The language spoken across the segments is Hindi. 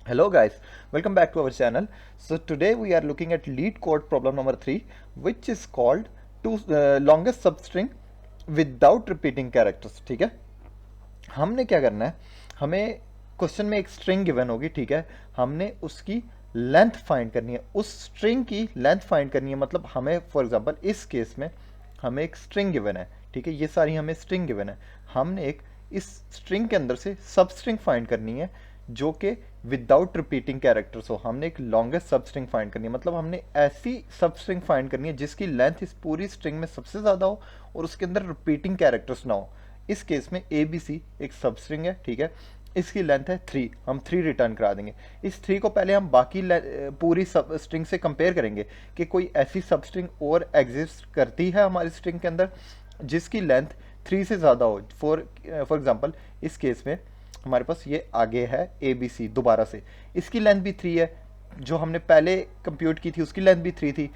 Hello guys, welcome back to our channel. So today we are looking at lead code problem number 3, which is called to longest substring without repeating characters. ठीक है, हमने क्या करना है, हमें क्वेश्चन में एक स्ट्रिंग गिवन होगी, ठीक है, हमने उसकी लेंथ फाइंड करनी है, उस स्ट्रिंग की लेंथ फाइंड करनी है। मतलब हमें फॉर एग्जांपल इस केस में हमें एक स्ट्रिंग गिवन है, ठीक है, ये सारी हमें स्ट्रिंग गिवन है, हमने एक इस स्ट्रिंग के अंदर से सब स्ट्रिंग फाइंड करनी है जो कि विदाउट रिपीटिंग कैरेक्टर्स हो। हमने एक लॉन्गेस्ट सब स्ट्रिंग फाइंड करनी है, मतलब हमने ऐसी सब स्ट्रिंग फाइंड करनी है जिसकी लेंथ इस पूरी स्ट्रिंग में सबसे ज़्यादा हो और उसके अंदर रिपीटिंग कैरेक्टर्स ना हो। इस केस में ए बी सी एक सब स्ट्रिंग है, ठीक है, इसकी लेंथ है 3, हम 3 रिटर्न करा देंगे। इस 3 को पहले हम बाकी पूरी सब स्ट्रिंग से कंपेयर करेंगे कि कोई ऐसी सब स्ट्रिंग और एग्जिस्ट करती है हमारी स्ट्रिंग के अंदर जिसकी लेंथ 3 से ज़्यादा हो। फॉर एग्जांपल इस केस में हमारे पास ये आगे है ए बी सी, दोबारा से इसकी लेंथ भी 3 है, जो हमने पहले कंप्यूट की थी उसकी लेंथ भी 3 थी,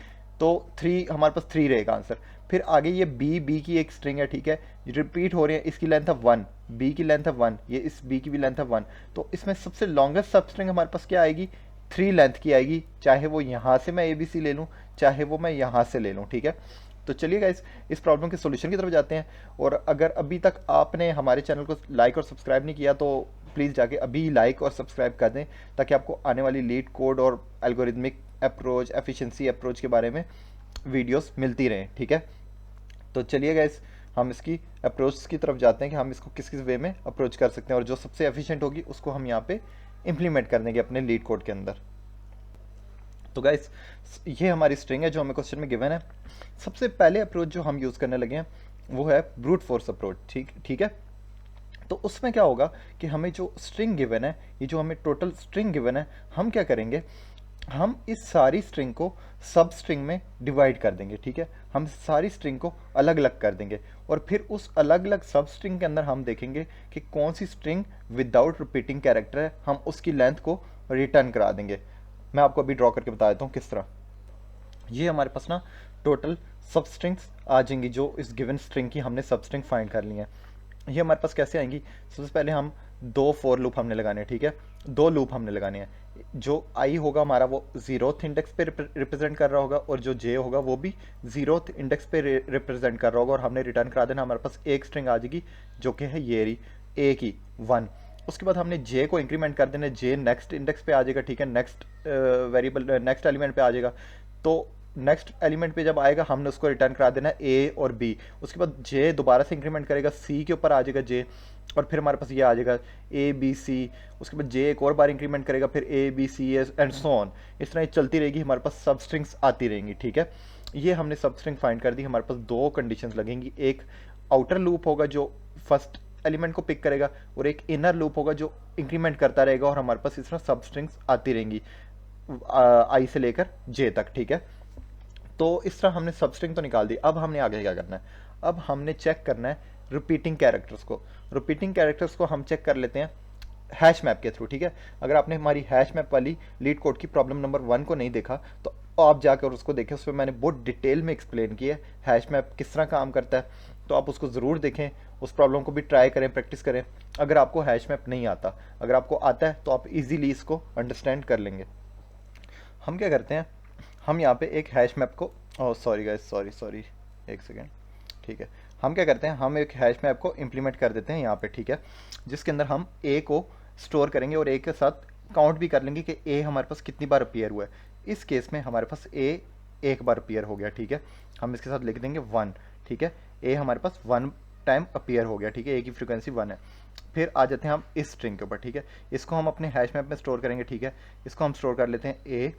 तो 3 हमारे पास 3 रहेगा आंसर। फिर आगे ये बी की एक स्ट्रिंग है, ठीक है, रिपीट हो रही है, इसकी लेंथ है 1, बी की लेंथ है 1, ये इस बी की भी लेंथ है 1, तो इसमें सबसे लॉन्गेस्ट सब स्ट्रिंग हमारे पास क्या आएगी, 3 लेंथ की आएगी, चाहे वो यहाँ से मैं ए बी सी ले लूँ चाहे वो मैं यहाँ से ले लूँ, ठीक है। तो चलिए गाइस इस प्रॉब्लम के सॉल्यूशन की तरफ जाते हैं। और अगर अभी तक आपने हमारे चैनल को लाइक और सब्सक्राइब नहीं किया तो प्लीज़ जाके अभी लाइक और सब्सक्राइब कर दें, ताकि आपको आने वाली लीड कोड और एल्गोरिदमिक अप्रोच, एफिशिएंसी अप्रोच के बारे में वीडियोस मिलती रहें, ठीक है। तो चलिए गाइस हम इसकी अप्रोच की तरफ जाते हैं कि हम इसको किस किस वे में अप्रोच कर सकते हैं, और जो सबसे एफिशिएंट होगी उसको हम यहाँ पे इम्प्लीमेंट कर देंगे अपने लीड कोड के अंदर। तो गाइस ये हमारी स्ट्रिंग है जो हमें क्वेश्चन में गिवन है। सबसे पहले अप्रोच जो हम यूज़ करने लगे हैं वो है ब्रूट फोर्स अप्रोच, ठीक ठीक है। तो उसमें क्या होगा कि हमें जो स्ट्रिंग गिवन है, ये जो हमें टोटल स्ट्रिंग गिवन है, हम क्या करेंगे, हम इस सारी स्ट्रिंग को सब स्ट्रिंग में डिवाइड कर देंगे, ठीक है, हम सारी स्ट्रिंग को अलग अलग कर देंगे और फिर उस अलग अलग सब स्ट्रिंग के अंदर हम देखेंगे कि कौन सी स्ट्रिंग विदाउट रिपीटिंग कैरेक्टर है, हम उसकी लेंथ को रिटर्न करा देंगे। मैं आपको अभी ड्रॉ करके बता देता हूँ किस तरह। ये हमारे पास ना टोटल सब स्ट्रिंग्स आ जाएंगी जो इस गिवन स्ट्रिंग की हमने सब स्ट्रिंग फाइंड कर ली है। ये हमारे पास कैसे आएंगी, सबसे पहले हम 2 फॉर लूप हमने लगाने हैं, ठीक है, 2 लूप हमने लगाने हैं। जो आई होगा हमारा वो 0th इंडेक्स पे रिप्रेजेंट कर रहा होगा और जो जे होगा वो भी 0th इंडेक्स पे रिप्रेजेंट कर रहा होगा, और हमने रिटर्न करा देना, हमारे पास एक स्ट्रिंग आ जाएगी जो कि है ये रही ए की 1। उसके बाद हमने जे को इंक्रीमेंट कर देना, जे नेक्स्ट इंडेक्स पे आ जाएगा, ठीक है, नेक्स्ट वेरिएबल नेक्स्ट एलिमेंट पे आ जाएगा। तो नेक्स्ट एलिमेंट पे जब आएगा हमने उसको रिटर्न करा देना ए और बी। उसके बाद जे दोबारा से इंक्रीमेंट करेगा, सी के ऊपर आ जाएगा जे, और फिर हमारे पास ये आ जाएगा ए बी सी। उसके बाद जे एक और बार इंक्रीमेंट करेगा, फिर A B C and so on. इस तरह ये चलती रहेगी, हमारे पास सब स्ट्रिंग्स आती रहेंगी, ठीक है। ये हमने सब स्ट्रिंग फाइंड कर दी। हमारे पास 2 कंडीशंस लगेंगी, एक आउटर लूप होगा जो फर्स्ट एलिमेंट को पिक करेगा, और एक इनर लूप होगा जो इंक्रीमेंट करता रहेगा, और हमारे पास इस तरह सब स्ट्रिंग्स आती रहेंगी आई से लेकर जे तक, ठीक है। तो इस तरह हमने सब स्ट्रिंग तो निकाल दी। अब हमने आगे क्या करना है, अब हमने चेक करना है रिपीटिंग कैरेक्टर्स को। रिपीटिंग कैरेक्टर्स को हम चेक कर लेते हैं हैश मैप के थ्रू, ठीक है। अगर आपने हमारी हैश मैप वाली लीड कोड की प्रॉब्लम नंबर 1 को नहीं देखा तो आप जाकर उसको देखें, उसमें मैंने बहुत डिटेल में एक्सप्लेन किया है हैश मैप किस तरह काम करता है, तो आप उसको ज़रूर देखें, उस प्रॉब्लम को भी ट्राई करें, प्रैक्टिस करें। अगर आपको हैश मैप नहीं आता, अगर आपको आता है तो आप इजीली इसको अंडरस्टैंड कर लेंगे। हम क्या करते हैं, हम यहाँ पे एक हैश मैप को, oh sorry guys, sorry sorry, एक सेकेंड, ठीक है। हम क्या करते हैं, हम एक हैश मैप को इम्प्लीमेंट कर देते हैं यहाँ पे, ठीक है, जिसके अंदर हम ए को स्टोर करेंगे और ए के साथ काउंट भी कर लेंगे कि ए हमारे पास कितनी बार अपीयर हुआ है। इस केस में हमारे पास ए एक बार अपीयर हो गया, ठीक है, हम इसके साथ लिख देंगे 1, ठीक है, ए हमारे पास 1 टाइम अपीयर हो गया, ठीक है, ए की फ्रीक्वेंसी 1 है। फिर आ जाते हैं हम इस स्ट्रिंग के ऊपर, ठीक है, इसको हम अपने हैश मैप में स्टोर करेंगे, ठीक है। इसको हम स्टोर कर लेते हैं ए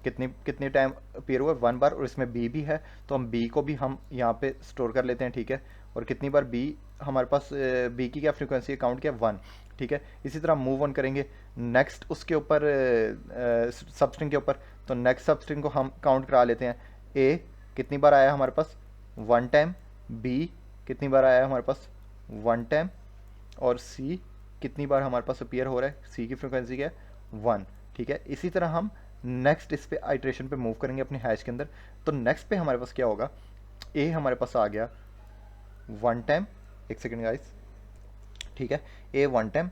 कितनी कितनी टाइम अपीयर हुआ 1 बार, और इसमें बी भी है तो हम बी को भी हम यहाँ पे स्टोर कर लेते हैं, ठीक है, और कितनी बार बी हमारे पास, बी की क्या फ्रीक्वेंसी काउंट किया 1, ठीक है। इसी तरह मूव ऑन करेंगे नेक्स्ट उसके ऊपर सब स्ट्रिंग के ऊपर, तो नेक्स्ट सब स्ट्रिंग को हम काउंट करा लेते हैं। ए कितनी बार आया हमारे पास 1 टाइम, बी कितनी बार आया हमारे पास 1 टाइम, और सी कितनी बार हमारे पास अपीयर हो रहा है, सी की फ्रीक्वेंसी क्या है 1, ठीक है। इसी तरह हम नेक्स्ट इस पे आइट्रेशन पे मूव करेंगे अपने हैश के अंदर, तो नेक्स्ट पे हमारे पास क्या होगा, ए हमारे पास आ गया 1 टाइम, एक सेकेंड गाइस, ठीक है, ए 1 टाइम,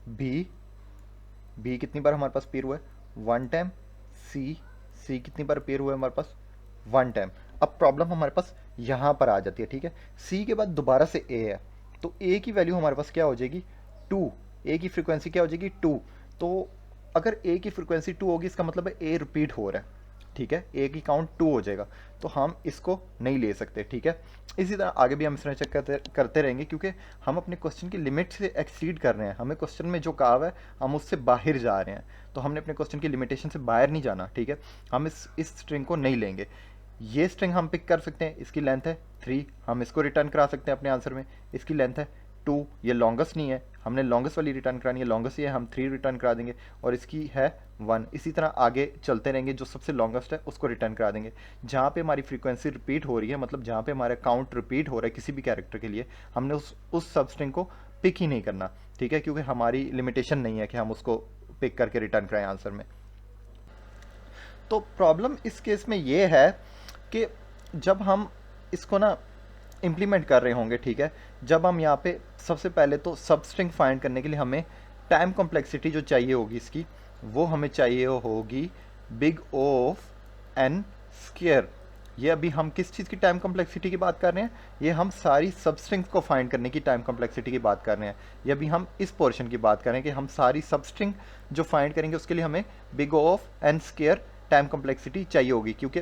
बी बी कितनी बार हमारे पास पेयर हुआ है, 1 टाइम। सी कितनी बार पेयर हुआ है हमारे पास, 1 टाइम। अब प्रॉब्लम हमारे पास यहाँ पर आ जाती है, ठीक है। सी के बाद दोबारा से ए है, तो ए की वैल्यू हमारे पास क्या हो जाएगी, 2। ए की फ्रीक्वेंसी क्या हो जाएगी, 2। तो अगर ए की फ्रीक्वेंसी 2 होगी, इसका मतलब है ए रिपीट हो रहा है, ठीक है। ए की काउंट 2 हो जाएगा, तो हम इसको नहीं ले सकते, ठीक है। इसी तरह आगे भी हम इस तरह चेक करते रहेंगे, क्योंकि हम अपने क्वेश्चन की लिमिट से एक्सीड कर रहे हैं। हमें क्वेश्चन में जो कहा हुआ है हम उससे बाहर जा रहे हैं, तो हमने अपने क्वेश्चन की लिमिटेशन से बाहर नहीं जाना, ठीक है। हम इस स्ट्रिंग को नहीं लेंगे। ये स्ट्रिंग हम पिक कर सकते हैं, इसकी लेंथ है 3, हम इसको रिटर्न करा सकते हैं अपने आंसर में। इसकी लेंथ है 2, ये लॉन्गेस्ट नहीं है, हमने लॉन्गेस्ट वाली रिटर्न करानी है, लॉन्गेस्ट ये है, हम 3 रिटर्न करा देंगे। और इसकी है 1। इसी तरह आगे चलते रहेंगे, जो सबसे लॉन्गेस्ट है उसको रिटर्न करा देंगे। जहाँ पे हमारी फ्रीक्वेंसी रिपीट हो रही है, मतलब जहाँ पे हमारा काउंट रिपीट हो रहा है किसी भी कैरेक्टर के लिए, हमने उस सब स्ट्रिंग को पिक ही नहीं करना, ठीक है, क्योंकि हमारी लिमिटेशन नहीं है कि हम उसको पिक करके रिटर्न कराएं आंसर में। तो प्रॉब्लम इस केस में ये है कि जब हम इसको ना इम्प्लीमेंट कर रहे होंगे, ठीक है, जब हम यहाँ पे सबसे पहले तो सब स्ट्रिंग फाइंड करने के लिए हमें टाइम कॉम्प्लेक्सिटी जो चाहिए होगी इसकी, वो हमें चाहिए होगी बिग ऑफ एन स्क्वायर। ये अभी हम किस चीज़ की टाइम कॉम्प्लेक्सिटी की बात कर रहे हैं, ये हम सारी सब स्ट्रिंग्स को फाइंड करने की टाइम कॉम्प्लेक्सिटी की बात कर रहे हैं। ये अभी हम इस पोर्शन की बात कर रहे हैं कि हम सारी सब स्ट्रिंग जो फाइंड करेंगे उसके लिए हमें big of N square time complexity चाहिए होगी, क्योंकि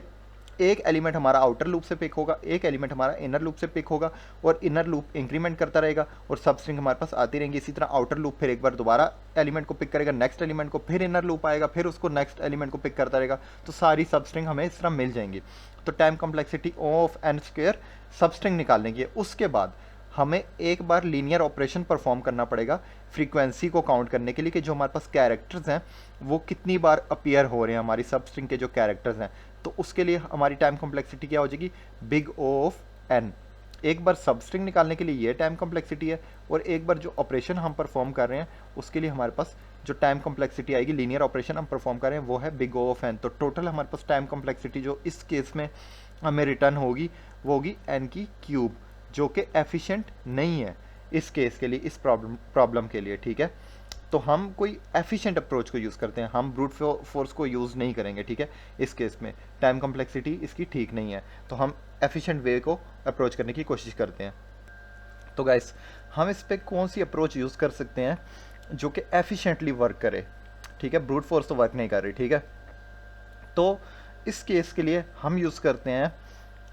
एक एलिमेंट हमारा आउटर लूप से पिक होगा, एक एलिमेंट हमारा इनर लूप से पिक होगा, और इनर लूप इंक्रीमेंट करता रहेगा और सब स्ट्रिंग हमारे पास आती रहेंगी। इसी तरह आउटर लूप फिर एक बार दोबारा एलिमेंट को पिक करेगा, नेक्स्ट एलिमेंट को, फिर इनर लूप आएगा, फिर उसको नेक्स्ट एलिमेंट को पिक करता रहेगा, तो सारी सब स्ट्रिंग हमें इस तरह मिल जाएंगी। तो time complexity of N square सब स्ट्रिंग निकालने की है। उसके बाद हमें एक बार लीनियर ऑपरेशन परफॉर्म करना पड़ेगा फ्रीक्वेंसी को काउंट करने के लिए, कि जो हमारे पास कैरेक्टर्स हैं वो कितनी बार अपीयर हो रहे हैं, हमारी सब स्ट्रिंग के जो कैरेक्टर्स हैं। तो उसके लिए हमारी टाइम कॉम्प्लेक्सिटी क्या हो जाएगी, बिग ऑफ एन। एक बार सब स्ट्रिंग निकालने के लिए ये टाइम कॉम्प्लेक्सिटी है, और एक बार जो ऑपरेशन हम परफॉर्म कर रहे हैं उसके लिए हमारे पास जो टाइम कॉम्प्लेक्सिटी आएगी, लीनियर ऑपरेशन हम परफॉर्म कर रहे हैं, वो है बिग ओ ऑफ एन। तो टोटल हमारे पास टाइम कॉम्प्लेक्सिटी जो इस केस में हमें रिटर्न होगी वो होगी एन की क्यूब, जो कि एफिशिएंट नहीं है इस केस के लिए, इस प्रॉब्लम के लिए, ठीक है। तो हम कोई एफिशिएंट अप्रोच को यूज़ करते हैं, हम ब्रूट फोर्स को यूज़ नहीं करेंगे, ठीक है। इस केस में टाइम कॉम्प्लेक्सिटी इसकी ठीक नहीं है, तो हम एफिशिएंट वे को अप्रोच करने की कोशिश करते हैं। तो गाइस, हम इस पर कौन सी अप्रोच यूज़ कर सकते हैं जो कि एफिशिएंटली वर्क करे, ठीक है। ब्रूट फोर्स तो वर्क नहीं कर रही, ठीक है। तो इस केस के लिए हम यूज़ करते हैं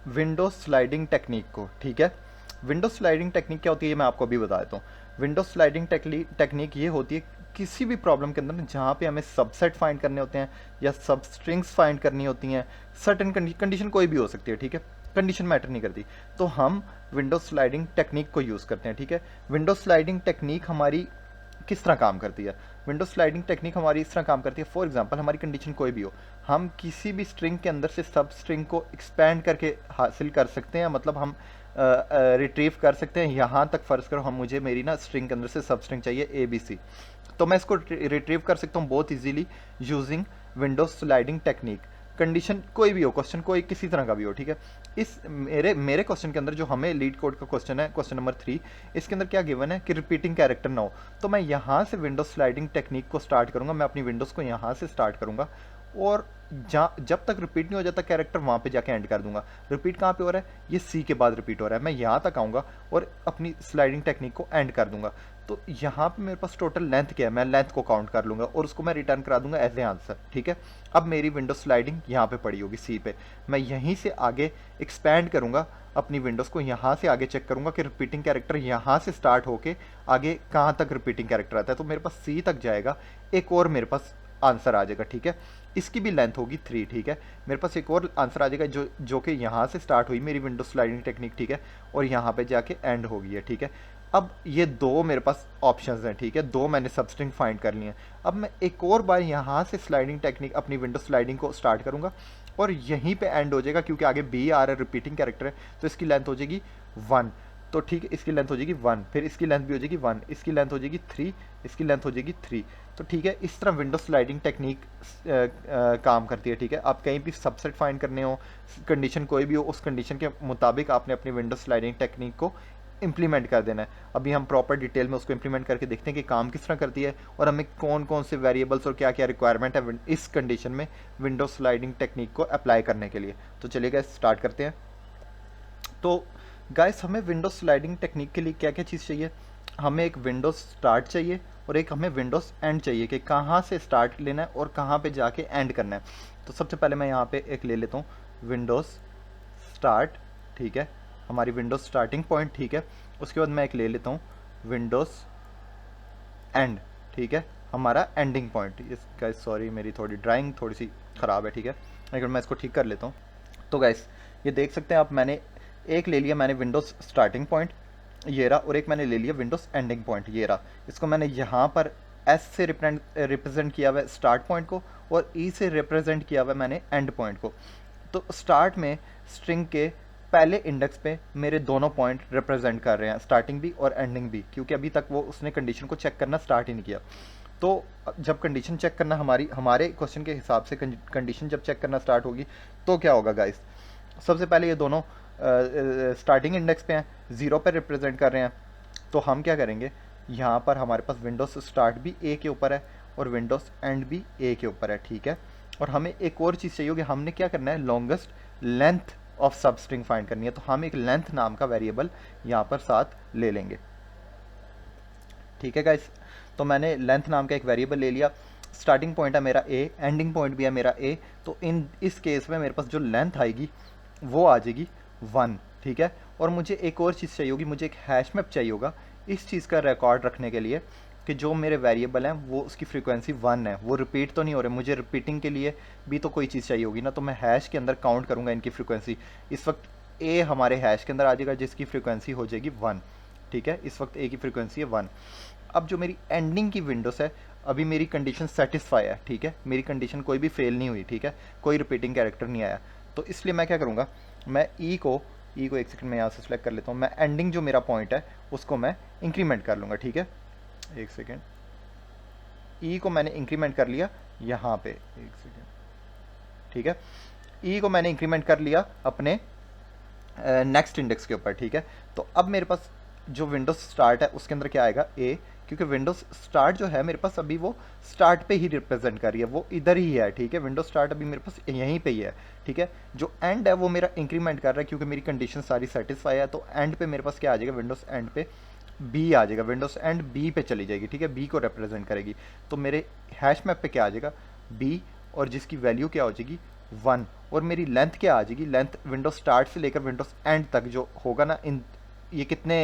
विंडो स्लाइडिंग टेक्निक को, ठीक है। विंडो स्लाइडिंग टेक्निक क्या होती है, मैं आपको अभी बता देता हूँ। विंडो स्लाइडिंग टेक्निक ये होती है किसी भी प्रॉब्लम के अंदर जहाँ पे हमें सबसेट फाइंड करने होते हैं या सब स्ट्रिंग्स फाइंड करनी होती हैं, सर्टेन कंडीशन कोई भी हो सकती है, ठीक है, कंडीशन मैटर नहीं करती, तो हम विंडो स्लाइडिंग टेक्निक को यूज़ करते हैं, ठीक है। विंडो स्लाइडिंग टेक्निक हमारी किस तरह काम करती है, विंडो स्लाइडिंग टेक्निक हमारी इस तरह काम करती है। फॉर एग्जांपल, हमारी कंडीशन कोई भी हो, हम किसी भी स्ट्रिंग के अंदर से सब स्ट्रिंग को एक्सपेंड करके हासिल कर सकते हैं, मतलब हम रिट्रीव कर सकते हैं। यहाँ तक फ़र्ज़ करो हम मुझे मेरी ना स्ट्रिंग के अंदर से सब स्ट्रिंग चाहिए ABC, तो मैं इसको रिट्रीव कर सकता हूँ बहुत easily using window sliding technique. Condition कोई भी हो, क्वेश्चन कोई किसी तरह का भी हो, ठीक है। इस मेरे क्वेश्चन के अंदर जो हमें लीड कोड का क्वेश्चन है, क्वेश्चन नंबर 3, इसके अंदर क्या गिवन है कि रिपीटिंग कैरेक्टर ना हो, तो मैं यहाँ से विंडो स्लाइडिंग टेक्निक को स्टार्ट करूँगा, मैं अपनी विंडोज़ को यहाँ से स्टार्ट करूँगा, और जब तक रिपीट नहीं हो जाता कैरेक्टर वहाँ पे जाके एंड कर दूंगा। रिपीट कहाँ पे हो रहा है, ये सी के बाद रिपीट हो रहा है, मैं यहाँ तक आऊँगा और अपनी स्लाइडिंग टेक्निक को एंड कर दूंगा। तो यहाँ पे मेरे पास टोटल लेंथ क्या है, मैं लेंथ को काउंट कर लूँगा और उसको मैं रिटर्न करा दूंगा एज ए आंसर, ठीक है। अब मेरी विंडो स्लाइडिंग यहाँ पे पड़ी होगी सी पे, मैं यहीं से आगे एक्सपैंड करूँगा अपनी विंडोज़ को, यहाँ से आगे चेक करूँगा कि रिपीटिंग कैरेक्टर यहाँ से स्टार्ट होके आगे कहाँ तक रिपीटिंग कैरेक्टर आता है, तो मेरे पास सी तक जाएगा, एक और मेरे पास आंसर आ जाएगा, ठीक है। इसकी भी लेंथ होगी 3, ठीक है। मेरे पास एक और आंसर आ जाएगा जो कि यहाँ से स्टार्ट हुई मेरी विंडो स्लाइडिंग टेक्निक, ठीक है, और यहाँ पे जाके एंड हो गई है, ठीक है। अब ये दो मेरे पास ऑप्शंस हैं, ठीक है, दो मैंने सबस्ट्रिंग फाइंड कर लिए हैं। अब मैं एक और बार यहाँ से स्लाइडिंग टेक्निक अपनी विंडो स्लाइडिंग को स्टार्ट करूँगा और यहीं पे एंड हो जाएगा, क्योंकि आगे बी आ रहा है, रिपीटिंग कैरेक्टर है, तो इसकी लेंथ हो जाएगी 1, तो ठीक है, इसकी लेंथ हो जाएगी 1, फिर इसकी लेंथ भी हो जाएगी 1, इसकी लेंथ हो जाएगी 3, इसकी लेंथ हो जाएगी 3, तो ठीक है। इस तरह विंडो स्लाइडिंग टेक्निक काम करती है, ठीक है। आप कहीं भी सबसेट फाइंड करने हो, कंडीशन कोई भी हो, उस कंडीशन के मुताबिक आपने अपनी विंडो स्लाइडिंग टेक्निक को इम्प्लीमेंट कर देना है। अभी हम प्रॉपर डिटेल में उसको इम्प्लीमेंट करके देखते हैं कि काम किस तरह करती है और हमें कौन कौन से वेरिएबल्स और क्या क्या रिक्वायरमेंट है इस कंडीशन में विंडो स्लाइडिंग टेक्निक को अप्लाई करने के लिए। तो चलिए गाइस स्टार्ट करते हैं। तो गाइस हमें विंडो स्लाइडिंग टेक्निक के लिए क्या क्या चीज़ चाहिए, हमें एक विंडोज स्टार्ट चाहिए और एक हमें विंडोज एंड चाहिए कि कहाँ से स्टार्ट लेना है और कहाँ पे जाके एंड करना है। तो सबसे पहले मैं यहाँ पे एक ले लेता हूँ विंडोज स्टार्ट, ठीक है, हमारी विंडोज स्टार्टिंग पॉइंट, ठीक है। उसके बाद मैं एक ले लेता हूँ विंडोज एंड, ठीक है, हमारा एंडिंग पॉइंट। इसका सॉरी मेरी थोड़ी ड्राइंग थोड़ी सी ख़राब है, ठीक है, लेकिन मैं इसको ठीक कर लेता हूँ। तो गाइस ये देख सकते हैं आप, मैंने एक ले लिया मैंने विंडोज स्टार्टिंग पॉइंट ये रहा, और एक मैंने ले लिया विंडोज एंडिंग पॉइंट ये रहा। इसको मैंने यहाँ पर एस से रिप्रेजेंट किया हुआ है स्टार्ट पॉइंट को और ई से रिप्रेजेंट किया हुआ है मैंने एंड पॉइंट को। तो स्टार्ट में स्ट्रिंग के पहले इंडेक्स पे मेरे दोनों पॉइंट रिप्रेजेंट कर रहे हैं, स्टार्टिंग भी और एंडिंग भी, क्योंकि अभी तक वो उसने कंडीशन को चेक करना स्टार्ट ही नहीं किया। तो जब कंडीशन चेक करना हमारे क्वेश्चन के हिसाब से कंडीशन जब चेक करना स्टार्ट होगी तो क्या होगा गाइस, सबसे पहले ये दोनों स्टार्टिंग इंडेक्स पे हैं, 0 पर रिप्रेजेंट कर रहे हैं। तो हम क्या करेंगे, यहाँ पर हमारे पास विंडोज स्टार्ट भी ए के ऊपर है और विंडोज एंड भी ए के ऊपर है, ठीक है। और हमें एक और चीज़ चाहिए होगी, हमने क्या करना है, लॉन्गेस्ट लेंथ ऑफ सब स्ट्रिंग फाइंड करनी है। तो हम एक लेंथ नाम का वेरिएबल यहाँ पर साथ ले लेंगे, ठीक है गाइस। तो मैंने लेंथ नाम का एक वेरिएबल ले लिया, स्टार्टिंग पॉइंट है मेरा ए, एंडिंग पॉइंट भी है मेरा ए। तो इस केस में मेरे पास जो लेंथ आएगी वो आ जाएगी 1, ठीक है। और मुझे एक और चीज़ चाहिए होगी, मुझे एक हैश मैप चाहिए होगा इस चीज़ का रिकॉर्ड रखने के लिए कि जो मेरे वेरिएबल हैं वो उसकी फ्रीक्वेंसी 1 है, वो रिपीट तो नहीं हो रहे। मुझे रिपीटिंग के लिए भी तो कोई चीज़ चाहिए होगी ना, तो मैं हैश के अंदर काउंट करूँगा इनकी फ्रीक्वेंसी। इस वक्त ए हमारे हैश के अंदर आ जाएगा जिसकी फ्रीक्वेंसी हो जाएगी 1, ठीक है। इस वक्त ए की फ्रीक्वेंसी है 1। अब जो मेरी एंडिंग की विंडोज है, अभी मेरी कंडीशन सेटिस्फाई है, ठीक है, मेरी कंडीशन कोई भी फेल नहीं हुई, ठीक है, कोई रिपीटिंग कैरेक्टर नहीं आया। तो इसलिए मैं क्या करूँगा, मैं ई को एक सेकंड में यहाँ से सिलेक्ट कर लेता हूँ, मैं एंडिंग जो मेरा पॉइंट है उसको मैं इंक्रीमेंट कर लूँगा, ठीक है। एक सेकेंड, ई को मैंने इंक्रीमेंट कर लिया यहाँ पे, एक सेकेंड, ठीक है, ई को मैंने इंक्रीमेंट कर लिया अपने नेक्स्ट इंडेक्स के ऊपर, ठीक है। तो अब मेरे पास जो विंडोज स्टार्ट है उसके अंदर क्या आएगा, ए, क्योंकि विंडोज स्टार्ट जो है मेरे पास अभी वो स्टार्ट पे ही रिप्रेजेंट कर रही है, वो इधर ही है, ठीक है। विंडोज स्टार्ट अभी मेरे पास यहीं पे ही है, ठीक है। जो एंड है वो मेरा इंक्रीमेंट कर रहा है क्योंकि मेरी कंडीशन सारी सेटिस्फाई है। तो एंड पे मेरे पास क्या आ जाएगा, विंडोज एंड पे बी आ जाएगा, विंडोज एंड बी पे चली जाएगी, ठीक है, बी को रिप्रेजेंट करेगी। तो मेरे हैश मैप पे क्या आ जाएगा, बी, और जिसकी वैल्यू क्या हो जाएगी 1। और मेरी लेंथ क्या आ जाएगी, लेंथ विंडोज स्टार्ट से लेकर विंडोज एंड तक जो होगा ना, इन ये कितने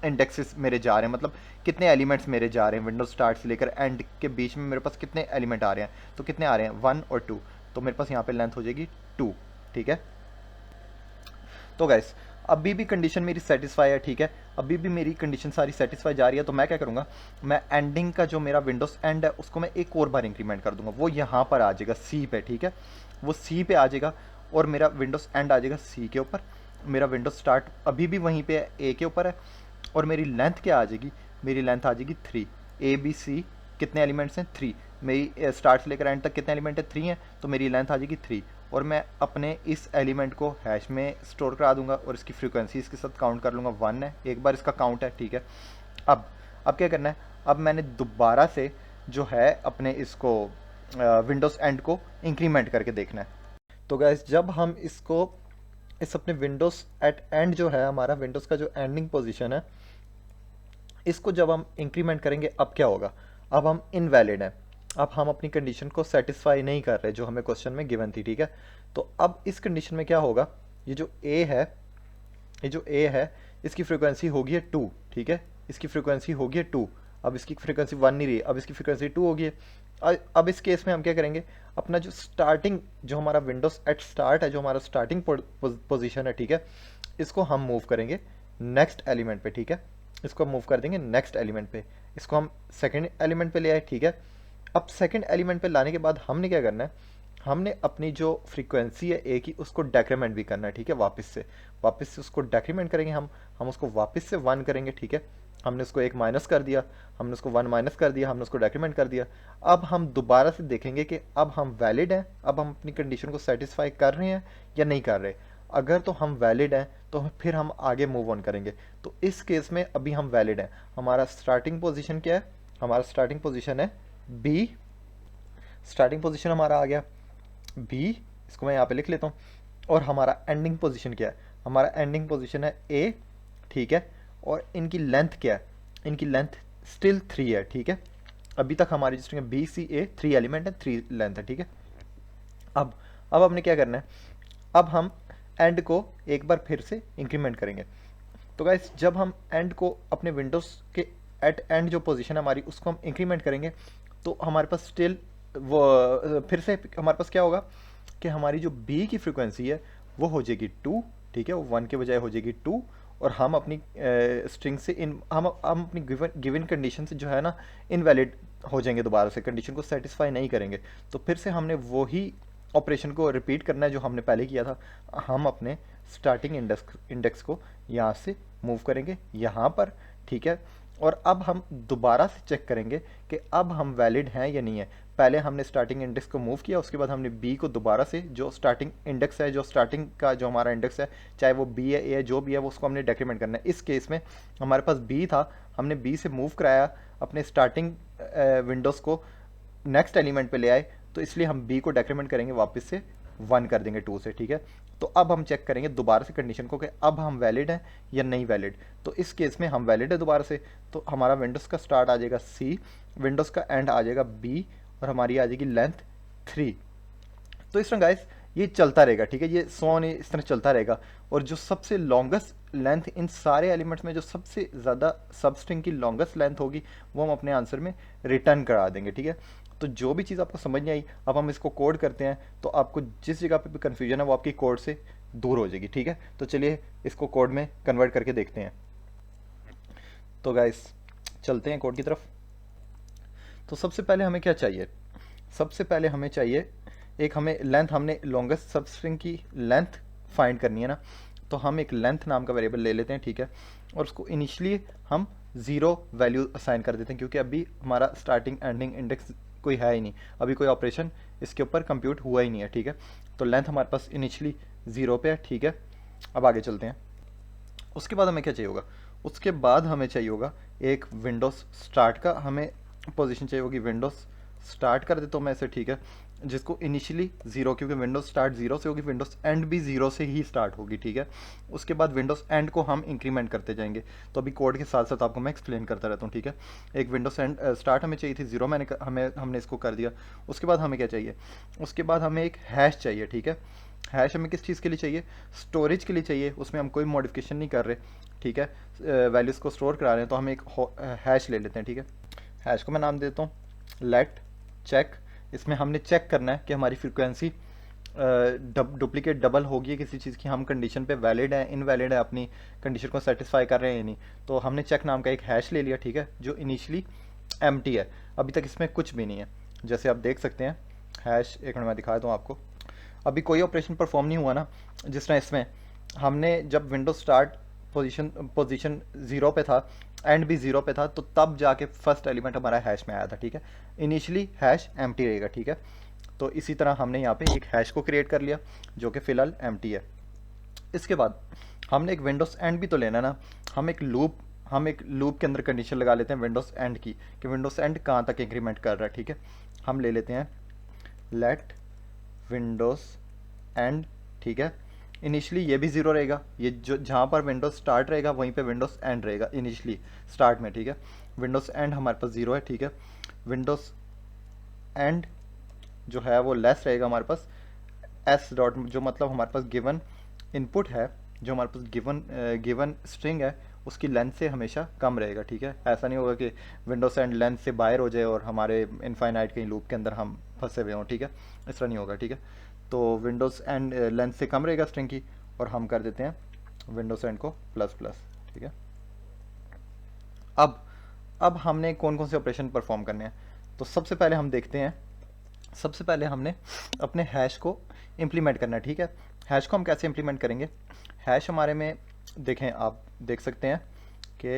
इंडेक्सेस मेरे जा रहे हैं, मतलब कितने एलिमेंट्स मेरे जा रहे हैं विंडोज स्टार्ट से लेकर एंड के बीच में मेरे पास कितने एलिमेंट आ रहे हैं, तो कितने आ रहे हैं 1 और 2। तो मेरे पास यहाँ पे लेंथ हो जाएगी 2, ठीक है। तो गैस अभी भी कंडीशन मेरी सेटिस्फाई है, ठीक है, अभी भी मेरी कंडीशन सारी सेटिस्फाई जा रही है। तो मैं क्या करूँगा, मैं एंडिंग का जो मेरा विंडोज एंड है उसको मैं एक और बार इंक्रीमेंट कर दूंगा, वो यहाँ पर आ जाएगा सी पे, ठीक है, वो सी पे आ जाएगा और मेरा विंडोज एंड आ जाएगा सी के ऊपर। मेरा विंडोज स्टार्ट अभी भी वहीं पे ए के ऊपर है और मेरी लेंथ क्या आ जाएगी, मेरी लेंथ आ जाएगी 3। ए बी सी कितने एलिमेंट्स हैं, 3। मेरी स्टार्ट से लेकर एंड तक कितने एलिमेंट है, 3 है, तो मेरी लेंथ आ जाएगी 3। और मैं अपने इस एलिमेंट को हैश में स्टोर करा दूंगा और इसकी फ्रीक्वेंसी इसके साथ काउंट कर लूँगा, 1 है, एक बार इसका काउंट है, ठीक है। अब क्या करना है, अब मैंने दोबारा से जो है अपने इसको विंडोज एंड को इंक्रीमेंट करके देखना है। तो गाइस जब हम इसको इस अपने विंडोज एट एंड जो है हमारा विंडोज का जो एंडिंग पोजीशन है, इसको जब हम इंक्रीमेंट करेंगे अब क्या होगा, अब हम इनवैलिड हैं, अब हम अपनी कंडीशन को सेटिस्फाई नहीं कर रहे जो हमें क्वेश्चन में गिवन थी, ठीक है। तो अब इस कंडीशन में क्या होगा, ये जो ए है इसकी फ्रीक्वेंसी होगी है 2, ठीक है, इसकी फ्रीक्वेंसी होगी है 2। अब इसकी फ्रीक्वेंसी 1 नहीं रही, अब इसकी फ्रीक्वेंसी 2 होगी। अब इस केस में हम क्या करेंगे, अपना जो स्टार्टिंग जो हमारा विंडोज एट स्टार्ट है, जो हमारा स्टार्टिंग पोजीशन है, ठीक है, इसको हम मूव करेंगे नेक्स्ट एलिमेंट पे, ठीक है, इसको मूव कर देंगे नेक्स्ट एलिमेंट पे, इसको हम सेकंड एलिमेंट पे ले आए, ठीक है। अब सेकंड एलिमेंट पे लाने के बाद हमने क्या करना है, हमने अपनी जो फ्रीक्वेंसी है ए की उसको डेक्रीमेंट भी करना है, ठीक है, वापस से उसको डेक्रीमेंट करेंगे हम उसको वापस से 1 करेंगे, ठीक है। हमने उसको 1 माइनस कर दिया, हमने उसको 1 माइनस कर दिया, हमने उसको डेक्रीमेंट कर दिया। अब हम दोबारा से देखेंगे कि अब हम वैलिड हैं, अब हम अपनी कंडीशन को सेटिस्फाई कर रहे हैं या नहीं कर रहे। अगर तो हम वैलिड हैं तो फिर हम आगे मूव ऑन करेंगे। तो इस केस में अभी हम वैलिड हैं। हमारा स्टार्टिंग पोजीशन क्या है? हमारा स्टार्टिंग पोजीशन है बी। स्टार्टिंग पोजीशन हमारा आ गया बी, इसको मैं यहाँ पे लिख लेता हूँ। और हमारा एंडिंग पोजीशन क्या है? हमारा एंडिंग पोजीशन है ए, ठीक है। और इनकी लेंथ क्या है? इनकी लेंथ स्टिल 3 है, ठीक है। अभी तक हमारी स्ट्रिंग है बी सी ए, 3 एलिमेंट है, 3 लेंथ है, ठीक है। अब हमने क्या करना है? अब हम एंड को एक बार फिर से इंक्रीमेंट करेंगे। तो गाइस जब हम एंड को अपने विंडोज के एट एंड जो पोजीशन है हमारी उसको हम इंक्रीमेंट करेंगे तो हमारे पास स्टिल वो फिर से हमारे पास क्या होगा कि हमारी जो बी की फ्रीक्वेंसी है वो हो जाएगी 2, ठीक है। वो 1 के बजाय हो जाएगी 2। और हम अपनी स्ट्रिंग से हम अपनी गिवन कंडीशन से जो है ना इनवैलिड हो जाएंगे, दोबारा से कंडीशन को सेटिस्फाई नहीं करेंगे। तो फिर से हमने वही ऑपरेशन को रिपीट करना है जो हमने पहले किया था। हम अपने स्टार्टिंग इंडेक्स को यहाँ से मूव करेंगे यहाँ पर, ठीक है। और अब हम दोबारा से चेक करेंगे कि अब हम वैलिड हैं या नहीं है। पहले हमने स्टार्टिंग इंडेक्स को मूव किया, उसके बाद हमने बी को दोबारा से जो स्टार्टिंग इंडेक्स है, जो स्टार्टिंग का जो हमारा इंडेक्स है, चाहे वो बी है ए है जो भी है, वो उसको हमने डेक्रीमेंट करना है। इस केस में हमारे पास बी था, हमने बी से मूव कराया अपने स्टार्टिंग विंडोज़ को नेक्स्ट एलिमेंट पे ले आए, तो इसलिए हम बी को डेक्रीमेंट करेंगे वापस से 1 कर देंगे 2 से, ठीक है। तो अब हम चेक करेंगे दोबारा से कंडीशन को कि अब हम वैलिड हैं या नहीं वैलिड। तो इस केस में हम वैलिड है दोबारा से, तो हमारा विंडोज़ का स्टार्ट आ जाएगा सी, विंडोज़ का एंड आ जाएगा बी, और हमारी आ जाएगी लेंथ 3। तो इस तरह गाइस ये चलता रहेगा, ठीक है। ये सॉन इस तरह चलता रहेगा। और जो सबसे लॉन्गेस्ट लेंथ इन सारे एलिमेंट्स में जो सबसे ज़्यादा सब स्ट्रिंग की लॉन्गेस्ट लेंथ होगी वो हम अपने आंसर में रिटर्न करा देंगे, ठीक है। तो जो भी चीज़ आपको समझ नहीं आई, अब हम इसको कोड करते हैं तो आपको जिस जगह पे भी कन्फ्यूजन है वो आपकी कोड से दूर हो जाएगी, ठीक है। तो चलिए इसको कोड में कन्वर्ट करके देखते हैं। तो गाइस चलते हैं कोड की तरफ। तो सबसे पहले हमें क्या चाहिए? सबसे पहले हमें चाहिए एक, हमें लेंथ, हमने लॉन्गेस्ट सब स्ट्रिंग की लेंथ फाइंड करनी है ना। तो हम एक लेंथ नाम का वेरिएबल ले लेते हैं, ठीक है। और उसको इनिशियली हम 0 वैल्यू असाइन कर देते हैं क्योंकि अभी हमारा स्टार्टिंग एंडिंग इंडेक्स कोई है ही नहीं, अभी कोई ऑपरेशन इसके ऊपर कंप्यूट हुआ ही नहीं है, ठीक है। तो लेंथ हमारे पास इनिशियली 0 पे है, ठीक है। अब आगे चलते हैं। उसके बाद हमें क्या चाहिए होगा? उसके बाद हमें चाहिए होगा एक विंडोज़ स्टार्ट का हमें पोजीशन चाहिए होगी। विंडोज़ स्टार्ट कर देता हूँ मैं इसे, ठीक है, जिसको इनिशियली 0, क्योंकि विंडोज़ स्टार्ट 0 से होगी, विंडोज़ एंड भी 0 से ही स्टार्ट होगी, ठीक है। उसके बाद विंडोज़ एंड को हम इंक्रीमेंट करते जाएंगे। तो अभी कोड के साथ साथ आपको मैं एक्सप्लेन करता रहता हूँ, ठीक है। एक विंडोज़ एंड स्टार्ट हमें चाहिए थी 0, हमने इसको कर दिया। उसके बाद हमें क्या चाहिए? उसके बाद हमें एक हैश चाहिए, ठीक है। हैश हमें किस चीज़ के लिए चाहिए? स्टोरेज के लिए चाहिए। उसमें हम कोई मॉडिफिकेशन नहीं कर रहे, ठीक है, वैल्यूज़ को स्टोर करा रहे हैं। तो हम एक हैश ले लेते हैं, ठीक है। हैश को मैं नाम देता हूँ लेट चेक। इसमें हमने चेक करना है कि हमारी फ्रीक्वेंसी डुप्लीकेट डबल होगी किसी चीज़ की, हम कंडीशन पे वैलिड है इनवैलिड है, अपनी कंडीशन को सेटिस्फाई कर रहे हैं या नहीं। तो हमने चेक नाम का एक हैश ले लिया, ठीक है, जो इनिशियली एम्प्टी है, अभी तक इसमें कुछ भी नहीं है। जैसे आप देख सकते हैं हैश, एक मिनट मैं दिखा दूँ आपको, अभी कोई ऑपरेशन परफॉर्म नहीं हुआ ना। जिस तरह इसमें हमने जब विंडोज स्टार्ट पोजीशन 0 पे था, एंड भी 0 पे था, तो तब जाके फर्स्ट एलिमेंट हमारा हैश में आया था, ठीक है। इनिशियली हैश एम्प्टी रहेगा, ठीक है। तो इसी तरह हमने यहाँ पे एक हैश को क्रिएट कर लिया जो कि फ़िलहाल एम्प्टी है। इसके बाद हमने एक विंडोज़ एंड भी तो लेना ना। हम एक लूप के अंदर कंडीशन लगा लेते हैं विंडोज़ एंड की, कि विंडोज़ एंड कहाँ तक इंक्रीमेंट कर रहा है, ठीक है। हम ले लेते हैं लेट विंडोज़ एंड, ठीक है। इनिशियली ये भी 0 रहेगा, ये जो जहाँ पर विंडोज़ स्टार्ट रहेगा वहीं पे विंडोज़ एंड रहेगा इनिशियली स्टार्ट में, ठीक है। विंडोज़ एंड हमारे पास 0 है, ठीक है। विंडोज़ एंड जो है वो लेस रहेगा हमारे पास एस डॉट, जो मतलब हमारे पास गिवन इनपुट है, जो हमारे पास गिवन स्ट्रिंग है उसकी लेंथ से हमेशा कम रहेगा, ठीक है। ऐसा नहीं होगा कि विंडोज़ एंड लेंथ से बाहर हो जाए और हमारे इनफाइनाइट कहीं लूप के अंदर हम फंसे हुए हों, ठीक है। इस तरह नहीं होगा, ठीक है। तो विंडोज़ एंड लेंथ से कम रहेगा स्ट्रिंग की, और हम कर देते हैं विंडोज़ एंड को प्लस प्लस, ठीक है। अब हमने कौन कौन से ऑपरेशन परफॉर्म करने हैं? तो सबसे पहले हम देखते हैं, सबसे पहले हमने अपने हैश को इम्प्लीमेंट करना है, ठीक है। हैश को हम कैसे इम्प्लीमेंट करेंगे? हैश हमारे में देखें, आप देख सकते हैं कि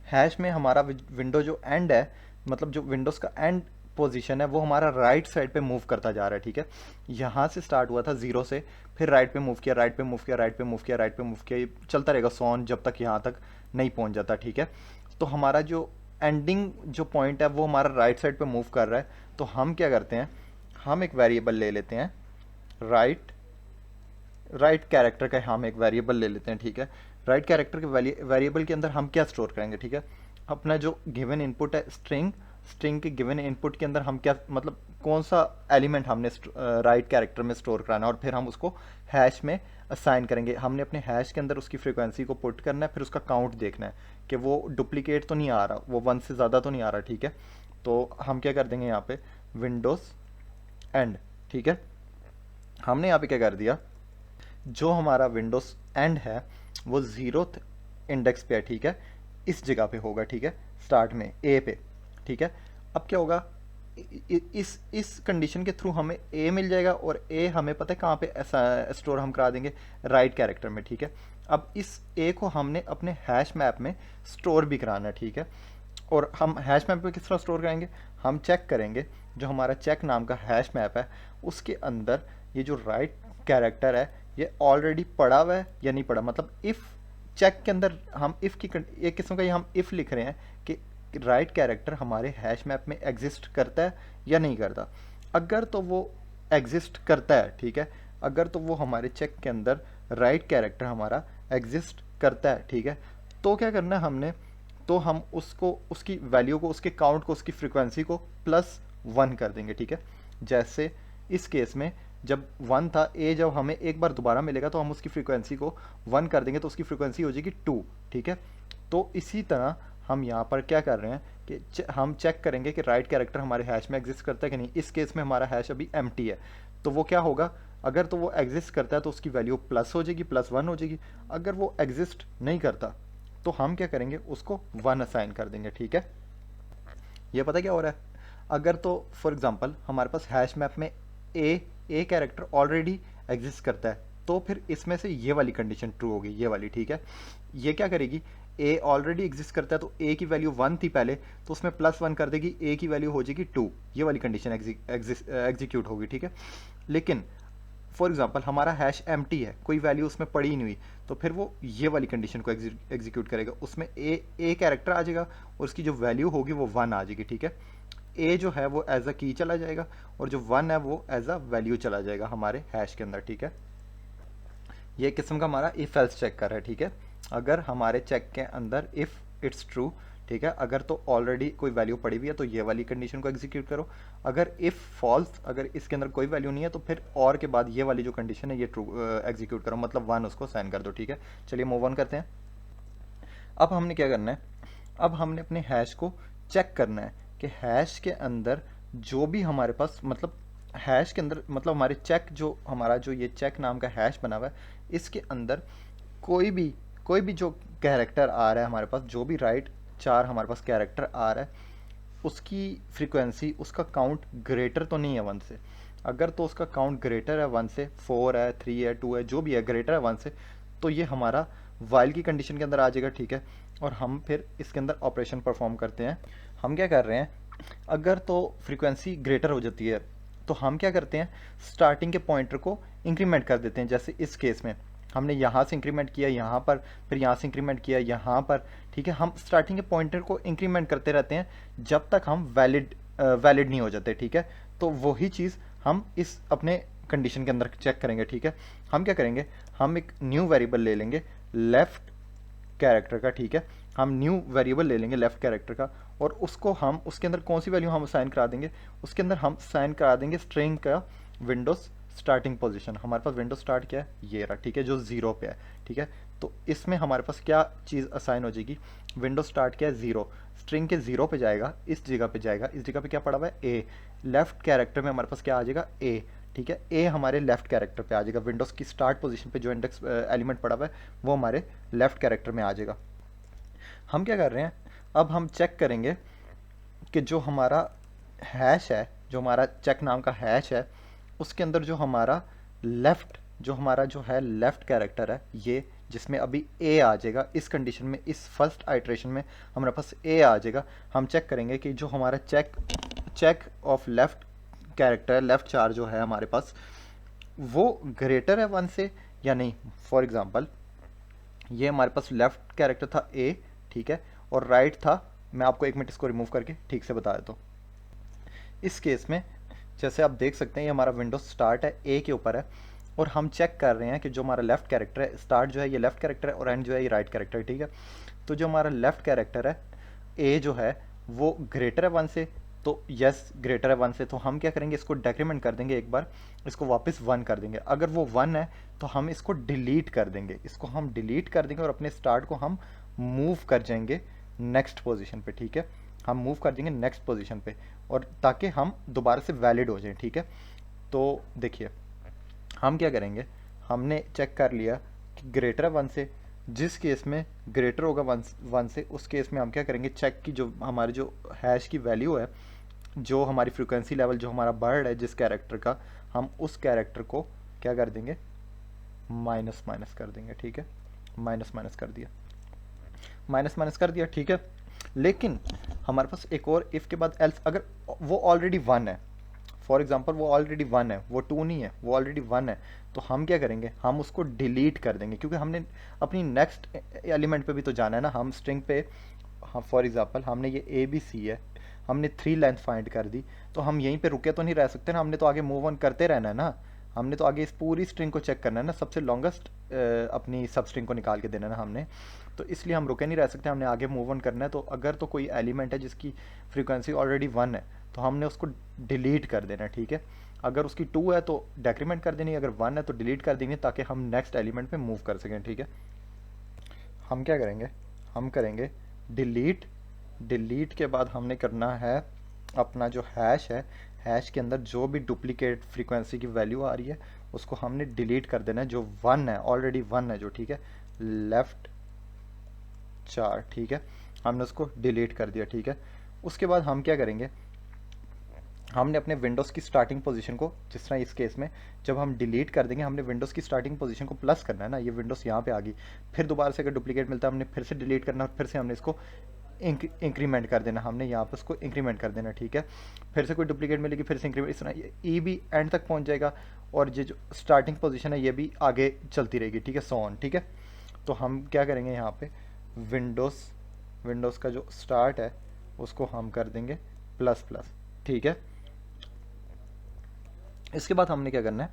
हैश में हमारा विंडो जो एंड है, मतलब जो विंडोज़ का एंड पोजीशन है वो हमारा राइट साइड पे मूव करता जा रहा है, ठीक है। यहाँ से स्टार्ट हुआ था 0 से, फिर राइट पे मूव किया, राइट पे मूव किया, राइट पे मूव किया, राइट पे मूव किया, ये चलता रहेगा सोन जब तक यहाँ तक नहीं पहुँच जाता, ठीक है। तो हमारा जो एंडिंग जो पॉइंट है वो हमारा राइट साइड पे मूव कर रहा है। तो हम क्या करते हैं, हम एक वेरिएबल ले लेते हैं, राइट कैरेक्टर का हम एक वेरिएबल ले लेते हैं, ठीक है। राइट कैरेक्टर के वेरिएबल के अंदर हम क्या स्टोर करेंगे, ठीक है। अपना जो गिवन इनपुट है स्ट्रिंग, स्ट्रिंग के गिवन इनपुट के अंदर हम क्या मतलब कौन सा एलिमेंट हमने राइट कैरेक्टर में स्टोर कराना है, और फिर हम उसको हैश में असाइन करेंगे। हमने अपने हैश के अंदर उसकी फ्रीक्वेंसी को पुट करना है, फिर उसका काउंट देखना है कि वो डुप्लीकेट तो नहीं आ रहा, वो 1 से ज़्यादा तो नहीं आ रहा, ठीक है। तो हम क्या कर देंगे यहाँ पे विंडोज़ एंड, ठीक है। हमने यहाँ पे क्या कर दिया, जो हमारा विंडोज़ एंड है वो 0th इंडेक्स पे है, ठीक है, इस जगह पे होगा, ठीक है, स्टार्ट में ए पे, ठीक है। अब क्या होगा, इस कंडीशन के थ्रू हमें ए मिल जाएगा, और ए हमें पता है कहाँ पे ऐसा स्टोर हम करा देंगे, राइट कैरेक्टर में, ठीक है। अब इस ए को हमने अपने हैश मैप में स्टोर भी कराना है, ठीक है। और हम हैश मैप में किस तरह स्टोर करेंगे, हम चेक करेंगे, जो हमारा चेक नाम का हैश मैप है उसके अंदर ये जो राइट कैरेक्टर है ये ऑलरेडी पड़ा हुआ है या नहीं पड़ा, मतलब इफ़ चेक के अंदर हम इफ़ की एक किस्म का ये हम इफ़ लिख रहे हैं कि राइट कैरेक्टर हमारे हैश मैप में एग्जिस्ट करता है या नहीं करता। अगर तो वो एग्जिस्ट करता है, ठीक है, अगर तो वो हमारे चेक के अंदर राइट कैरेक्टर हमारा एग्जिस्ट करता है, ठीक है, तो क्या करना है हमने, तो हम उसको उसकी वैल्यू को, उसके काउंट को, उसकी फ्रिक्वेंसी को +1 कर देंगे, ठीक है। जैसे इस केस में जब 1 था, ए जब हमें एक बार दोबारा मिलेगा तो हम उसकी फ्रीक्वेंसी को 1 कर देंगे, तो उसकी फ्रीक्वेंसी हो जाएगी 2, ठीक है। तो इसी तरह हम यहाँ पर क्या कर रहे हैं कि हम चेक करेंगे कि राइट कैरेक्टर हमारे हैश में एग्जिस्ट करता है कि नहीं। इस केस में हमारा हैश अभी एम्प्टी है, तो वो क्या होगा, अगर तो वो एग्जिस्ट करता है तो उसकी वैल्यू प्लस हो जाएगी, +1 हो जाएगी। अगर वो एग्जिस्ट नहीं करता तो हम क्या करेंगे, उसको 1 असाइन कर देंगे, ठीक है। ये पता क्या हो रहा है, अगर तो फॉर एग्जांपल हमारे पास हैश मैप में ए कैरेक्टर ऑलरेडी एग्जिस्ट करता है, तो फिर इसमें से ये वाली कंडीशन ट्रू होगी, ये वाली, ठीक है। ये क्या करेगी, ए ऑलरेडी एग्जिस्ट करता है तो ए की वैल्यू 1 थी पहले, तो उसमें +1 कर देगी, ए की वैल्यू हो जाएगी 2, ये वाली कंडीशन एग्जीक्यूट होगी, ठीक है। लेकिन फॉर एग्जांपल हमारा हैश एम्प्टी है, कोई वैल्यू उसमें पड़ी ही नहीं हुई, तो फिर वो ये वाली कंडीशन को एग्जीक्यूट करेगा, उसमें ए कैरेक्टर आ जाएगा और उसकी जो वैल्यू होगी वो 1 आ जाएगी, ठीक है। ए जो है वो एज अ की चला जाएगा, और जो 1 है वो एज अ वैल्यू चला जाएगा हमारे हैश के अंदर, ठीक है। ये किस्म का हमारा इफ एल्स चेक कर रहा है, ठीक है। अगर हमारे चेक के अंदर इफ इट्स ट्रू, ठीक है, अगर तो ऑलरेडी कोई वैल्यू पड़ी हुई है तो ये वाली कंडीशन को एग्जीक्यूट करो। अगर इफ फॉल्स, अगर इसके अंदर कोई वैल्यू नहीं है तो फिर और के बाद ये वाली जो कंडीशन है ये ट्रू एग्जीक्यूट करो, मतलब 1 उसको साइन कर दो, ठीक है। चलिए मूव ऑन करते हैं। अब हमने क्या करना है, अब हमने अपने हैश को चेक करना है कि हैश के अंदर जो भी हमारे पास, मतलब हैश के अंदर, मतलब हमारे चेक जो हमारा जो ये चेक नाम का हैश बना हुआ है, इसके अंदर कोई भी जो कैरेक्टर आ रहा है हमारे पास, जो भी राइट 4 हमारे पास कैरेक्टर आ रहा है, उसकी फ्रीक्वेंसी, उसका काउंट ग्रेटर तो नहीं है 1 से। अगर तो उसका काउंट ग्रेटर है 1 से, 4 है, 3 है, 2 है, जो भी है ग्रेटर है 1 से, तो ये हमारा वाइल की कंडीशन के अंदर आ जाएगा, ठीक है। और हम फिर इसके अंदर ऑपरेशन परफॉर्म करते हैं। हम क्या कर रहे हैं, अगर तो फ्रीक्वेंसी ग्रेटर हो जाती है तो हम क्या करते हैं, स्टार्टिंग के पॉइंटर को इंक्रीमेंट कर देते हैं। जैसे इस केस में हमने यहाँ से इंक्रीमेंट किया यहाँ पर, फिर यहाँ से इंक्रीमेंट किया यहाँ पर, ठीक है। हम स्टार्टिंग के पॉइंटर को इंक्रीमेंट करते रहते हैं जब तक हम वैलिड नहीं हो जाते, ठीक है। तो वही चीज़ हम इस अपने कंडीशन के अंदर चेक करेंगे, ठीक है। हम क्या करेंगे, हम एक न्यू वेरिएबल ले लेंगे लेफ्ट कैरेक्टर का, ठीक है। हम न्यू वेरिएबल ले लेंगे लेफ्ट कैरेक्टर का, और उसको हम उसके अंदर कौन सी वैल्यू हम साइन करा देंगे, उसके अंदर हम साइन करा देंगे स्ट्रिंग का विंडोज स्टार्टिंग पोजीशन। हमारे पास विंडोज स्टार्ट क्या है, ये रहा, ठीक है, जो 0 पे है, ठीक है। तो इसमें हमारे पास क्या चीज़ असाइन हो जाएगी, विंडोज स्टार्ट क्या है 0, स्ट्रिंग के 0 पे जाएगा, इस जगह पे जाएगा, इस जगह पे क्या पड़ा हुआ है ए, लेफ्ट कैरेक्टर में हमारे पास क्या आ जाएगा ए, ठीक है। ए हमारे लेफ्ट कैरेक्टर पे आ जाएगा, विंडोज़ की स्टार्ट पोजीशन पे जो इंडेक्स एलिमेंट पड़ा हुआ है वो हमारे लेफ्ट कैरेक्टर में आ जाएगा। हम क्या कर रहे हैं, अब हम चेक करेंगे कि जो हमारा हैश है, जो हमारा चेक नाम का हैश है, उसके अंदर जो हमारा जो है लेफ्ट कैरेक्टर है, ये जिसमें अभी ए आ जाएगा, इस कंडीशन में, इस फर्स्ट आइट्रेशन में हमारे पास ए आ जाएगा। हम चेक करेंगे कि जो हमारा check of left character, left चार जो है हमारे पास वो ग्रेटर है 1 से या नहीं। फॉर एग्जांपल ये हमारे पास लेफ्ट कैरेक्टर था ए, ठीक है, और राइट था, मैं आपको 1 मिनट इसको रिमूव करके ठीक से बता देता हूँ। इस केस में जैसे आप देख सकते हैं ये हमारा विंडोज स्टार्ट है, ए के ऊपर है, और हम चेक कर रहे हैं कि जो हमारा लेफ्ट कैरेक्टर है, स्टार्ट जो है ये लेफ्ट कैरेक्टर है और एंड जो है ये राइट कैरेक्टर है, ठीक है। तो जो हमारा लेफ्ट कैरेक्टर है ए जो है वो ग्रेटर है 1 से, तो यस ग्रेटर है 1 से, तो हम क्या करेंगे, इसको डेक्रीमेंट कर देंगे एक बार, इसको वापस 1 कर देंगे। अगर वो 1 है तो हम इसको डिलीट कर देंगे, इसको हम डिलीट कर देंगे और अपने स्टार्ट को हम मूव कर जाएंगे नेक्स्ट पोजीशन पे, ठीक है, हम मूव कर देंगे नेक्स्ट पोजीशन पे, और ताकि हम दोबारा से वैलिड हो जाएं, ठीक है। तो देखिए हम क्या करेंगे, हमने चेक कर लिया कि ग्रेटर है 1 से, जिस केस में ग्रेटर होगा 1 से उस केस में हम क्या करेंगे, चेक की जो हमारी जो हैश की वैल्यू है, जो हमारी फ्रीक्वेंसी लेवल जो हमारा बर्ड है जिस कैरेक्टर का, हम उस कैरेक्टर को क्या कर देंगे, माइनस माइनस कर देंगे, ठीक है, माइनस माइनस कर दिया, माइनस माइनस कर दिया, ठीक है। लेकिन हमारे पास एक और इफ़ के बाद एल्स, अगर वो ऑलरेडी 1 है, फॉर एग्जाम्पल वो ऑलरेडी 1 है, वो 2 नहीं है, वो ऑलरेडी 1 है, तो हम क्या करेंगे, हम उसको डिलीट कर देंगे, क्योंकि हमने अपनी नेक्स्ट एलिमेंट पे भी तो जाना है ना, हम स्ट्रिंग पे, हाँ फॉर एग्जांपल हमने ये ए बी सी है, हमने 3 लेंथ फाइंड कर दी, तो हम यहीं पे रुके तो नहीं रह सकते ना, हमने तो आगे मूव ऑन करते रहना है ना, हमने तो आगे इस पूरी स्ट्रिंग को चेक करना है ना, सबसे लॉन्गेस्ट अपनी सब स्ट्रिंग को निकाल के देना है ना हमने, तो इसलिए हम रुके नहीं रह सकते, हमने आगे मूव ऑन करना है। तो अगर तो कोई एलिमेंट है जिसकी फ्रीक्वेंसी ऑलरेडी 1 है तो हमने उसको डिलीट कर देना, ठीक है। अगर उसकी 2 है तो डेक्रीमेंट कर देनी, अगर 1 है तो डिलीट कर देनी, ताकि हम नेक्स्ट एलिमेंट पे मूव कर सकें, ठीक है। हम क्या करेंगे, हम करेंगे डिलीट, डिलीट के बाद हमने करना है अपना जो हैश है, हैश के अंदर जो भी डुप्लीकेट फ्रीक्वेंसी की वैल्यू आ रही है उसको हमने डिलीट कर देना है, जो 1 है, ऑलरेडी 1 है जो, ठीक है, लेफ्ट 4, ठीक है, हमने उसको डिलीट कर दिया, ठीक है। उसके बाद हम क्या करेंगे, हमने अपने विंडोज़ की स्टार्टिंग पोजीशन को, जिस तरह इस केस में जब हम डिलीट कर देंगे, हमने विंडोज़ की स्टार्टिंग पोजीशन को प्लस करना है ना, ये विंडोज़ यहाँ पे आ गई, फिर दोबारा से अगर डुप्लीकेट मिलता है हमने फिर से डिलीट करना, फिर से हमने इसको इंक्रीमेंट कर देना, हमने यहाँ पर उसको इंक्रीमेंट कर देना, ठीक है। फिर से कोई डुप्लीकेट मिलेगी, फिर से इंक्रीमेंट, इस तरह ई भी एंड तक पहुँच जाएगा, और ये जो स्टार्टिंग पोजीशन है ये भी आगे चलती रहेगी, ठीक है, सो ऑन, ठीक है। तो हम क्या करेंगे, यहाँ पे विंडोज़ का जो स्टार्ट है उसको हम कर देंगे प्लस प्लस, ठीक है। इसके बाद हमने क्या करना है,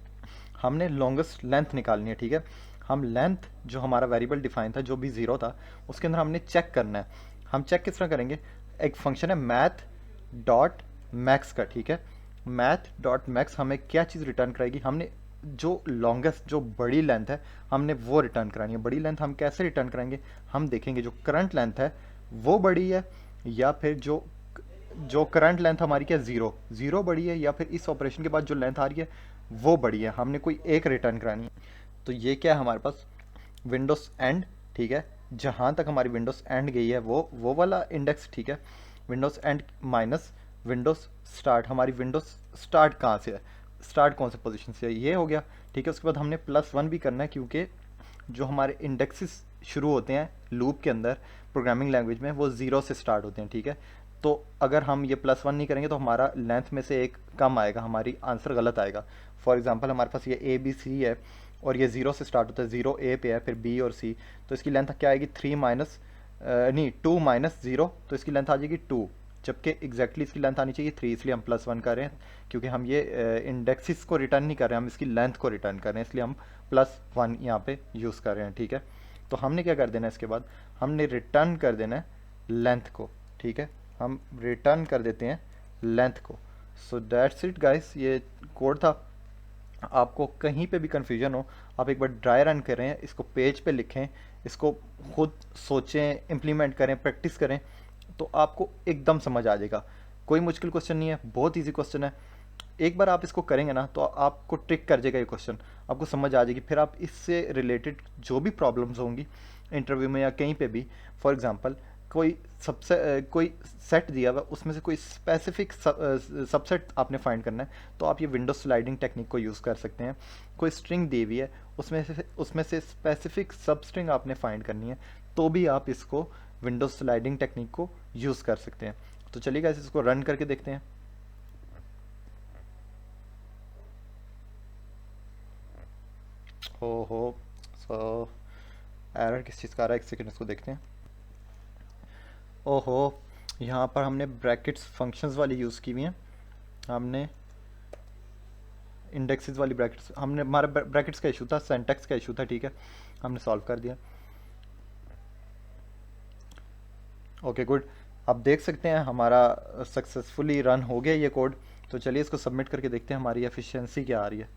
हमने लॉन्गेस्ट लेंथ निकालनी है, ठीक है। हम लेंथ जो हमारा वेरिएबल डिफाइन था, जो भी 0 था, उसके अंदर हमने चेक करना है। हम चेक किस तरह करेंगे, एक फंक्शन है मैथ डॉट मैक्स का, ठीक है। मैथ डॉट मैक्स हमें क्या चीज़ रिटर्न कराएगी, हमने जो लॉन्गेस्ट जो बड़ी लेंथ है हमने वो रिटर्न करानी है। बड़ी लेंथ हम कैसे रिटर्न कराएंगे, हम देखेंगे जो करंट लेंथ है वो बड़ी है, या फिर जो जो करंट लेंथ हमारी क्या, 0 बड़ी है, या फिर इस ऑपरेशन के बाद जो लेंथ आ रही है वो बड़ी है, हमने कोई एक रिटर्न करानी है। तो ये क्या है हमारे पास, विंडोज़ एंड, ठीक है, जहाँ तक हमारी विंडोज़ एंड गई है वो वाला इंडेक्स, ठीक है, Windows and minus Windows start, हमारी विंडोज़ स्टार्ट कहाँ से है, स्टार्ट कौन से पोजीशन से है, ये हो गया, ठीक है। उसके बाद हमने +1 भी करना है, क्योंकि जो हमारे इंडेक्सेस शुरू होते हैं लूप के अंदर प्रोग्रामिंग लैंग्वेज में वो 0 से स्टार्ट होते हैं, ठीक है। तो अगर हम ये +1 नहीं करेंगे तो हमारा लेंथ में से एक कम आएगा, हमारी आंसर गलत आएगा। फॉर एग्जांपल हमारे पास ये ए बी सी है और ये 0 से स्टार्ट होता है, 0 ए पे है, फिर बी और सी, तो इसकी लेंथ क्या आएगी, 2 माइनस 0, तो इसकी लेंथ आ जाएगी 2, जबकि एग्जैक्टली इसकी लेंथ आनी चाहिए 3, इसलिए हम +1 कर रहे हैं, क्योंकि हम ये इंडेक्सिस को रिटर्न नहीं कर रहे हैं, हम इसकी लेंथ को रिटर्न कर रहे हैं, इसलिए हम +1 यहाँ पे यूज़ कर रहे हैं, ठीक है। तो हमने क्या कर देना है, इसके बाद हमने रिटर्न कर देना है लेंथ को, ठीक है, हम रिटर्न कर देते हैं लेंथ को। सो दैट्स इट गाइस, ये कोड था। आपको कहीं पे भी कन्फ्यूजन हो, आप एक बार ड्राई रन करें, इसको पेज पे लिखें, इसको खुद सोचें, इम्प्लीमेंट करें, प्रैक्टिस करें, तो आपको एकदम समझ आ जाएगा। कोई मुश्किल क्वेश्चन नहीं है, बहुत इजी क्वेश्चन है। एक बार आप इसको करेंगे ना तो आपको ट्रिक कर जाएगा ये क्वेश्चन, आपको समझ आ जाएगी। फिर आप इससे रिलेटेड जो भी प्रॉब्लम्स होंगी इंटरव्यू में या कहीं पे भी, फॉर एग्जांपल कोई कोई सेट दिया हुआ, उसमें से कोई स्पेसिफिक सबसेट आपने फाइंड करना है, तो आप ये विंडो स्लाइडिंग टेक्निक को यूज़ कर सकते हैं। कोई स्ट्रिंग दी हुई है, उसमें से स्पेसिफिक सब स्ट्रिंग आपने फाइंड करनी है, तो भी आप इसको विंडो स्लाइडिंग टेक्निक को यूज़ कर सकते हैं। तो चलिए गाइस, इसको रन करके देखते हैं। हो सो एरर किस चीज़ का आ रहा है, एक सेकंड इसको देखते हैं। ओहो, यहाँ पर हमने ब्रैकेट्स फंक्शंस वाली यूज़ की हुई हैं, हमने इंडेक्सेस वाली ब्रैकेट्स, हमने हमारा ब्रैकेट्स का इशू था, सिंटैक्स का इशू था, ठीक है, हमने सॉल्व कर दिया। ओके गुड, आप देख सकते हैं हमारा सक्सेसफुली रन हो गया ये कोड। तो चलिए इसको सबमिट करके देखते हैं हमारी एफिशिएंसी क्या आ रही है।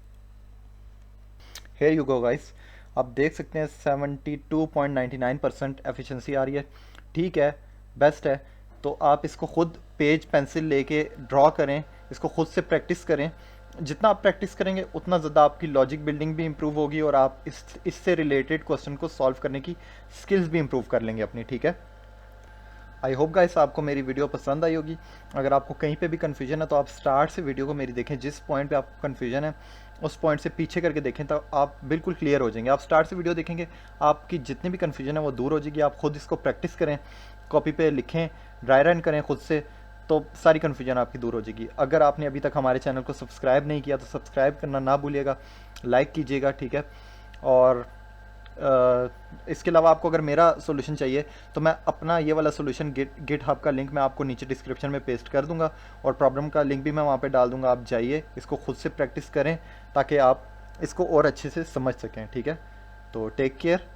हेयर यू गो गाइस, आप देख सकते हैं 72.99% एफिशिएंसी आ रही है, ठीक है, बेस्ट है। तो आप इसको खुद पेज पेंसिल लेके ड्रॉ करें, इसको खुद से प्रैक्टिस करें। जितना आप प्रैक्टिस करेंगे उतना ज़्यादा आपकी लॉजिक बिल्डिंग भी इम्प्रूव होगी और आप इससे रिलेटेड क्वेश्चन को सॉल्व करने की स्किल्स भी इम्प्रूव कर लेंगे अपनी, ठीक है। आई होप गाइस आपको मेरी वीडियो पसंद आई होगी। अगर आपको कहीं पे भी कन्फ्यूजन है तो आप स्टार्ट से वीडियो को मेरी देखें, जिस पॉइंट पे आपको कन्फ्यूजन है उस पॉइंट से पीछे करके देखें तो आप बिल्कुल क्लियर हो जाएंगे। आप स्टार्ट से वीडियो देखेंगे, आपकी जितनी भी कन्फ्यूजन है वो दूर हो जाएगी। आप खुद इसको प्रैक्टिस करें, कॉपी पे लिखें, ड्राई रन करें खुद से, तो सारी कन्फ्यूजन आपकी दूर हो जाएगी। अगर आपने अभी तक हमारे चैनल को सब्सक्राइब नहीं किया तो सब्सक्राइब करना ना भूलिएगा, लाइक कीजिएगा, ठीक है। और इसके अलावा आपको अगर मेरा सोल्यूशन चाहिए तो मैं अपना ये वाला सोल्यूशन गिट हब का लिंक मैं आपको नीचे डिस्क्रिप्शन में पेस्ट कर दूंगा और प्रॉब्लम का लिंक भी मैं वहाँ पे डाल दूंगा। आप जाइए, इसको खुद से प्रैक्टिस करें ताकि आप इसको और अच्छे से समझ सकें, ठीक है। तो टेक केयर।